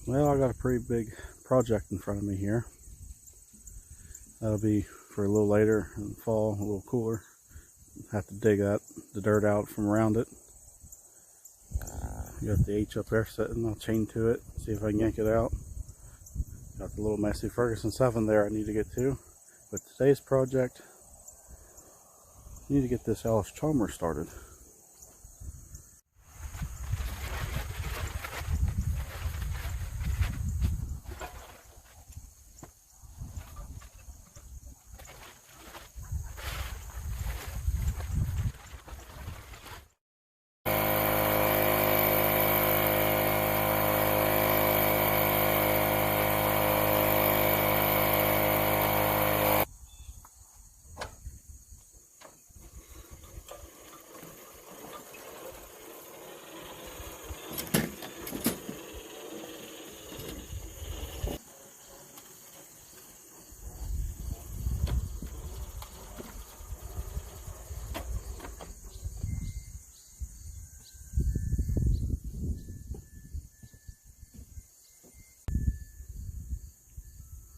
Well, I got a pretty big project in front of me here. That'll be for a little later in the fall, a little cooler. Have to dig the dirt out from around it. Got the H up there sitting, I'll chain to it, see if I can yank it out. Got the little Massey Ferguson 7 there I need to get to. But today's project, I need to get this Alice Chalmers started.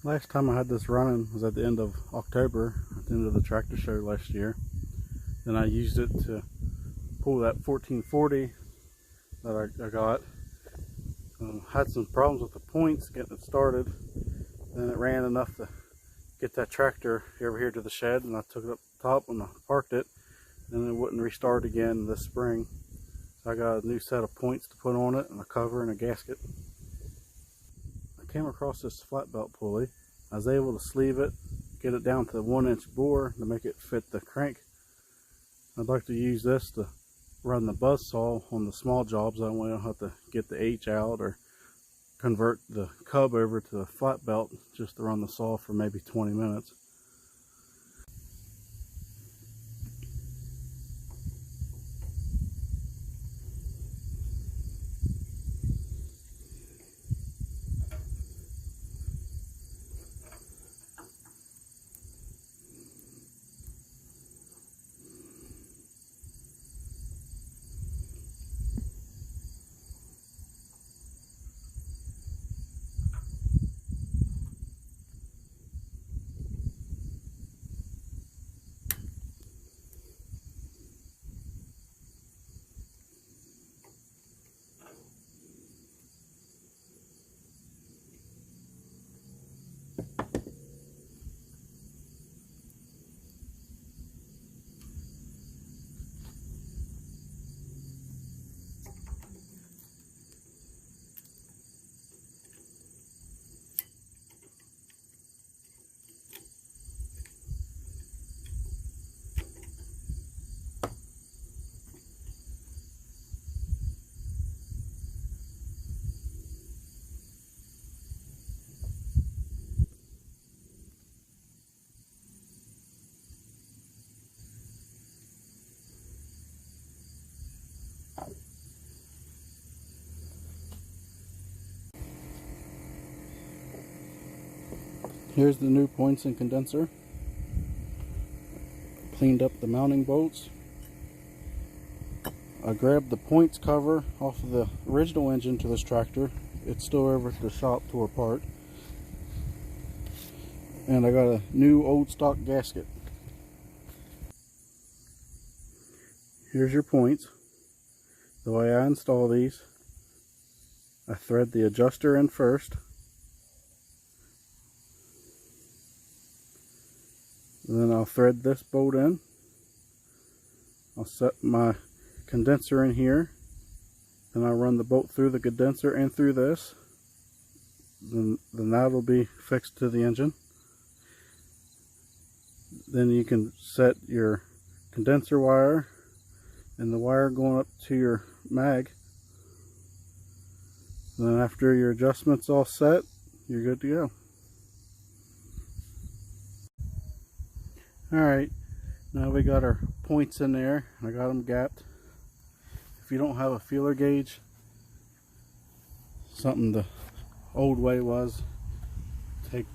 Last time I had this running was at the end of October, at the end of the tractor show last year. Then I used it to pull that 1440 that I got. Had some problems with the points getting it started. Then it ran enough to get that tractor over here to the shed, and I took it up top and I parked it. And it wouldn't restart again this spring. So I got a new set of points to put on it, and a cover and a gasket. I came across this flat belt pulley. I was able to sleeve it, get it down to the 1-inch bore to make it fit the crank. I'd like to use this to run the buzz saw on the small jobs. That way I don't have to get the H out or convert the cub over to the flat belt just to run the saw for maybe 20 minutes. Here's the new points and condenser. Cleaned up the mounting bolts. I grabbed the points cover off of the original engine to this tractor. It's still over at the shop, tore apart. And I got a new old stock gasket. Here's your points. The way I install these, I thread the adjuster in first. And then I'll thread this bolt in. I'll set my condenser in here. Then I'll run the bolt through the condenser and through this. Then that'll be fixed to the engine. Then you can set your condenser wire and the wire going up to your mag. And then after your adjustment's all set, you're good to go. Alright, now we got our points in there. I got them gapped. If you don't have a feeler gauge, something the old way was, take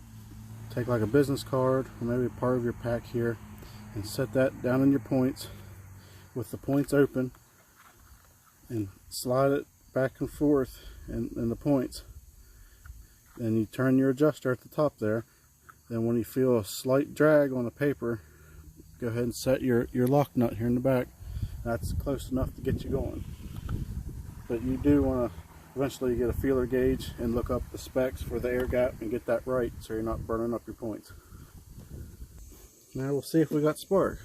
like a business card or maybe part of your pack here and set that down in your points with the points open and slide it back and forth in the points. and you turn your adjuster at the top there. Then when you feel a slight drag on the paper, go ahead and set your lock nut here in the back. That's close enough to get you going. But you do want to eventually get a feeler gauge and look up the specs for the air gap and get that right so you're not burning up your points. Now we'll see if we got spark.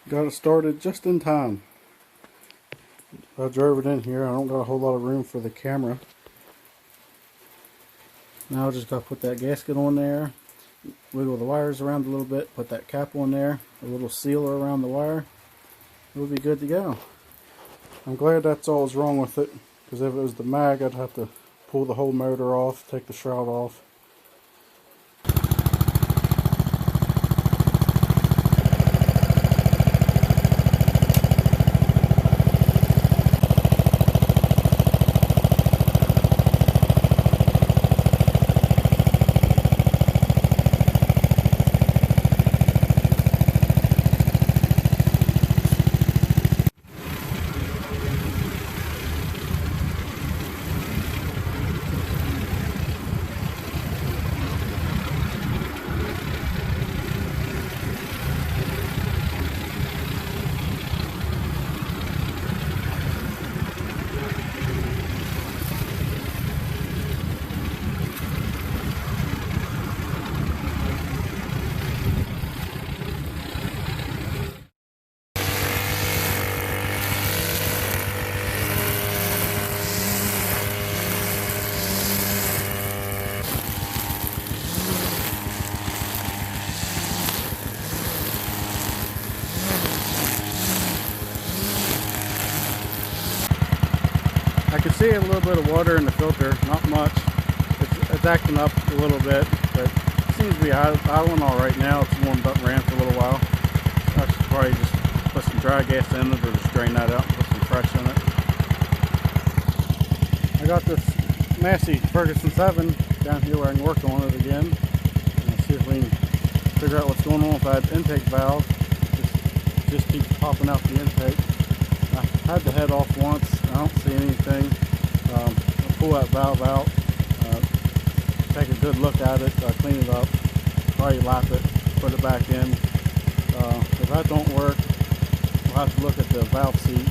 Got it started just in time. I drove it in here. I don't got a whole lot of room for the camera. Now I just got to put that gasket on there, wiggle the wires around a little bit, put that cap on there, a little sealer around the wire. We'll be good to go. I'm glad that's all was wrong with it, because if it was the mag, I'd have to pull the whole motor off, take the shroud off. I can see a little bit of water in the filter, not much. It's acting up a little bit, but it seems to be idling all right now. It's warmed up and ran for a little while. I should probably just put some dry gas in it or just drain that out and put some fresh in it. I got this Massey Ferguson 7 down here where I can work on it again. And see if we can figure out what's going on with that intake valve. Just keeps popping out the intake. I had the head off once. I don't see anything. I'll pull that valve out, take a good look at it, clean it up, probably lap it, put it back in. If that don't work, we'll have to look at the valve seat.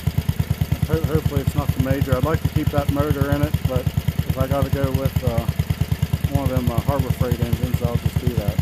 Hopefully it's nothing major. I'd like to keep that motor in it, but if I got to go with one of them Harbor Freight engines, I'll just do that.